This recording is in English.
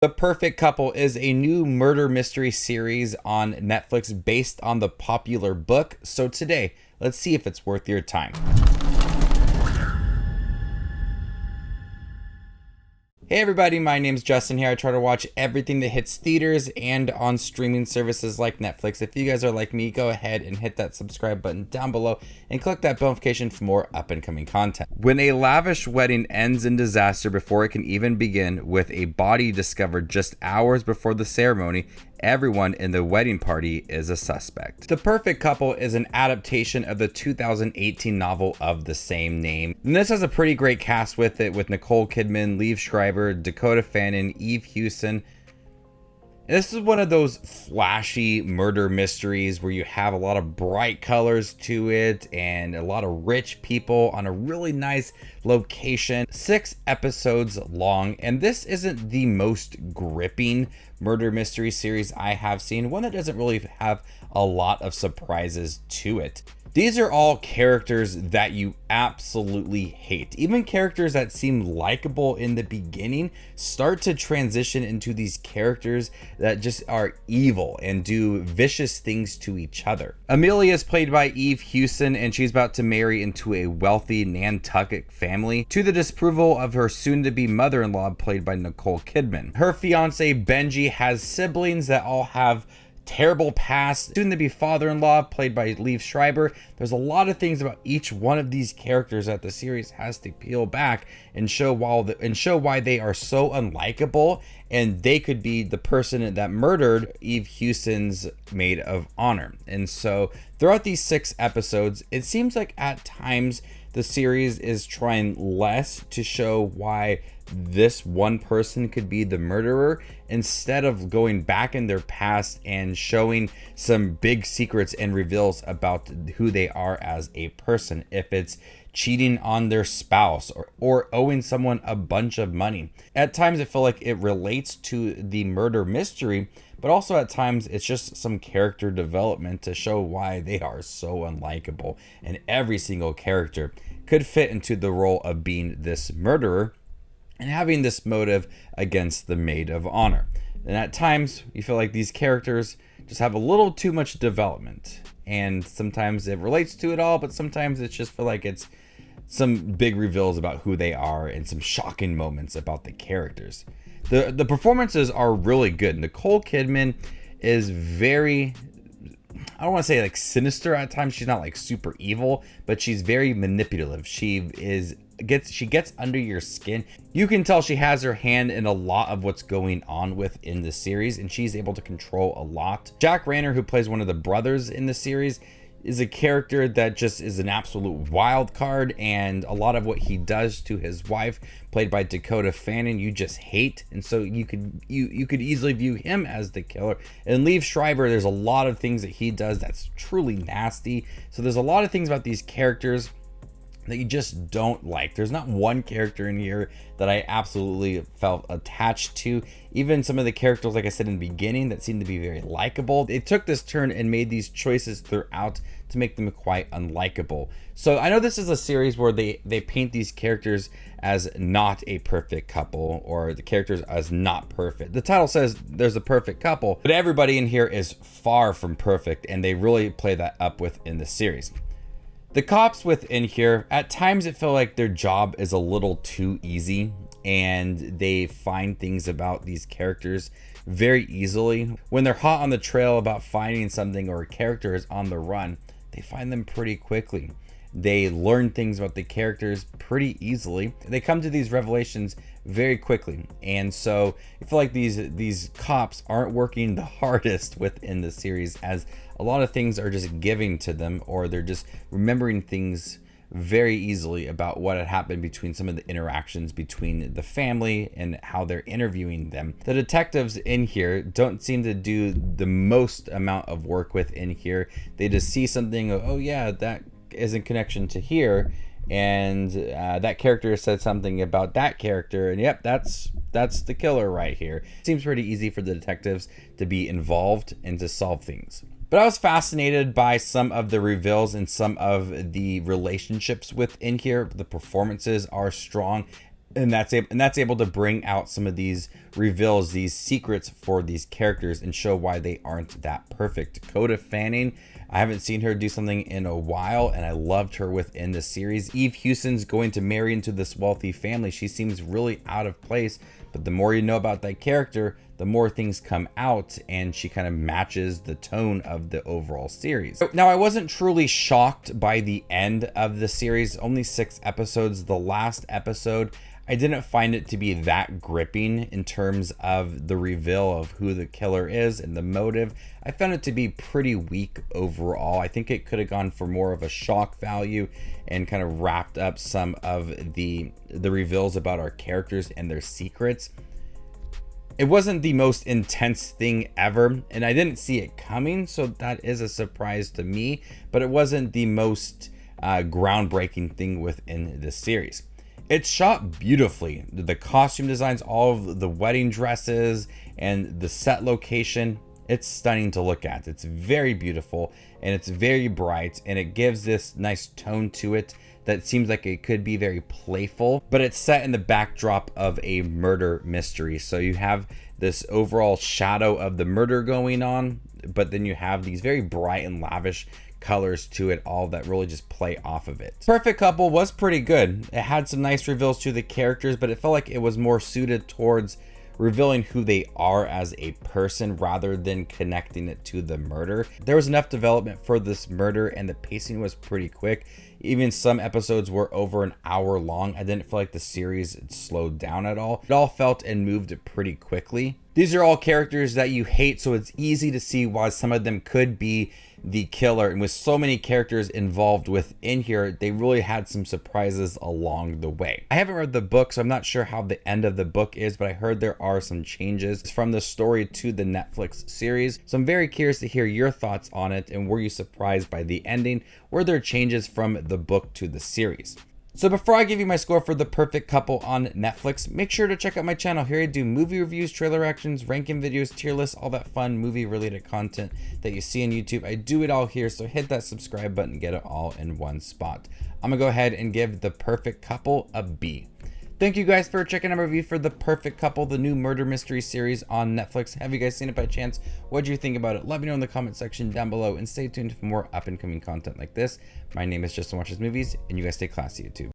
The Perfect Couple is a new murder mystery series on Netflix based on the popular book. So today, let's see if it's worth your time. Hey everybody, my name's Justin here. I try to watch everything that hits theaters and on streaming services like Netflix. If you guys are like me, go ahead and hit that subscribe button down below and click that bell notification for more up and coming content. When a lavish wedding ends in disaster before it can even begin, with a body discovered just hours before the ceremony, everyone in the wedding party is a suspect. The Perfect Couple is an adaptation of the 2018 novel of the same name. And this has a pretty great cast with it, with Nicole Kidman, Liev Schreiber, Dakota Fanning, Eve Hewson. And this is one of those flashy murder mysteries where you have a lot of bright colors to it and a lot of rich people on a really nice location. 6 episodes long, and this isn't the most gripping murder mystery series I have seen, one that doesn't really have a lot of surprises to it. These are all characters that you absolutely hate. Even characters that seem likable in the beginning start to transition into these characters that just are evil and do vicious things to each other. Amelia is played by Eve Hewson, and she's about to marry into a wealthy Nantucket family, to the disapproval of her soon-to-be mother-in-law, played by Nicole Kidman. Her fiance Benji has siblings that all have terrible past. Soon to be father-in-law, played by Liev Schreiber. There's a lot of things about each one of these characters that the series has to peel back and show why they are so unlikable, and they could be the person that murdered Eve Hewson's maid of honor. And so throughout these 6 episodes, it seems like at times the series is trying less to show why this one person could be the murderer, instead of going back in their past and showing some big secrets and reveals about who they are as a person. If it's cheating on their spouse or owing someone a bunch of money. At times I feel like it relates to the murder mystery, but also at times it's just some character development to show why they are so unlikable, and every single character could fit into the role of being this murderer and having this motive against the maid of honor. And at times you feel like these characters just have a little too much development, and sometimes it relates to it all, but sometimes it's just feel like it's some big reveals about who they are and some shocking moments about the characters. The performances are really good. Nicole Kidman is very, I don't want to say like sinister at times. She's not like super evil, but she's very manipulative. She gets under your skin. You can tell she has her hand in a lot of what's going on within the series, and she's able to control a lot. Jack Reynor, who plays one of the brothers in the series, is a character that just is an absolute wild card, and a lot of what he does to his wife, played by Dakota Fanning, you just hate, and so you could easily view him as the killer. And Liev Schreiber, there's a lot of things that he does that's truly nasty. So there's a lot of things about these characters that you just don't like. There's not one character in here that I absolutely felt attached to. Even some of the characters, like I said in the beginning, that seemed to be very likable, they took this turn and made these choices throughout to make them quite unlikable. So I know this is a series where they paint these characters as not a perfect couple, or the characters as not perfect. The title says there's a perfect couple, but everybody in here is far from perfect, and they really play that up within the series. The cops within here, at times it felt like their job is a little too easy, and they find things about these characters very easily. When they're hot on the trail about finding something, or a character is on the run, they find them pretty quickly. They learn things about the characters pretty easily. They come to these revelations very quickly, and so I feel like these cops aren't working the hardest within the series, as a lot of things are just giving to them, or they're just remembering things very easily about what had happened between some of the interactions between the family and how they're interviewing them. The detectives in here don't seem to do the most amount of work within here. They just see something, oh yeah, that is in connection to here, and that character said something about that character, and yep, that's the killer right here. It seems pretty easy for the detectives to be involved and to solve things. But I was fascinated by some of the reveals and some of the relationships within here. The performances are strong. and that's able to bring out some of these reveals, these secrets for these characters, and show why they aren't that perfect. Coda Fanning, I haven't seen her do something in a while, and I loved her within the series. Eve Hewson's going to marry into this wealthy family. She seems really out of place, but the more you know about that character, the more things come out, and she kind of matches the tone of the overall series. Now, I wasn't truly shocked by the end of the series. Only 6 episodes. The last episode, I didn't find it to be that gripping in terms of the reveal of who the killer is and the motive. I found it to be pretty weak overall. I think it could have gone for more of a shock value and kind of wrapped up some of the reveals about our characters and their secrets. It wasn't the most intense thing ever, and I didn't see it coming, so that is a surprise to me, but it wasn't the most groundbreaking thing within the series. It's shot beautifully. The costume designs, all of the wedding dresses, and the set location, it's stunning to look at. It's very beautiful, and it's very bright, and it gives this nice tone to it that seems like it could be very playful, but it's set in the backdrop of a murder mystery. So you have this overall shadow of the murder going on, but then you have these very bright and lavish colors to it all that really just play off of it. Perfect Couple was pretty good. It had some nice reveals to the characters, but it felt like it was more suited towards revealing who they are as a person rather than connecting it to the murder. There was enough development for this murder, and the pacing was pretty quick. Even some episodes were over an hour long. I didn't feel like the series slowed down at all. It all felt and moved pretty quickly. These are all characters that you hate, so it's easy to see why some of them could be the killer. And with so many characters involved within here, they really had some surprises along the way. I haven't read the book, so I'm not sure how the end of the book is, but I heard there are some changes from the story to the Netflix series. So I'm very curious to hear your thoughts on it, and were you surprised by the ending? Were there changes from the book to the series? So before I give you my score for The Perfect Couple on Netflix, make sure to check out my channel. Here I do movie reviews, trailer reactions, ranking videos, tier lists, all that fun movie related content that you see on YouTube. I do it all here, so hit that subscribe button and get it all in one spot. I'm gonna go ahead and give The Perfect Couple a B. Thank you guys for checking out my review for The Perfect Couple, the new murder mystery series on Netflix. Have you guys seen it by chance? What do you think about it? Let me know in the comment section down below, and stay tuned for more up and coming content like this. My name is Justin Watches Movies, and you guys stay classy, YouTube.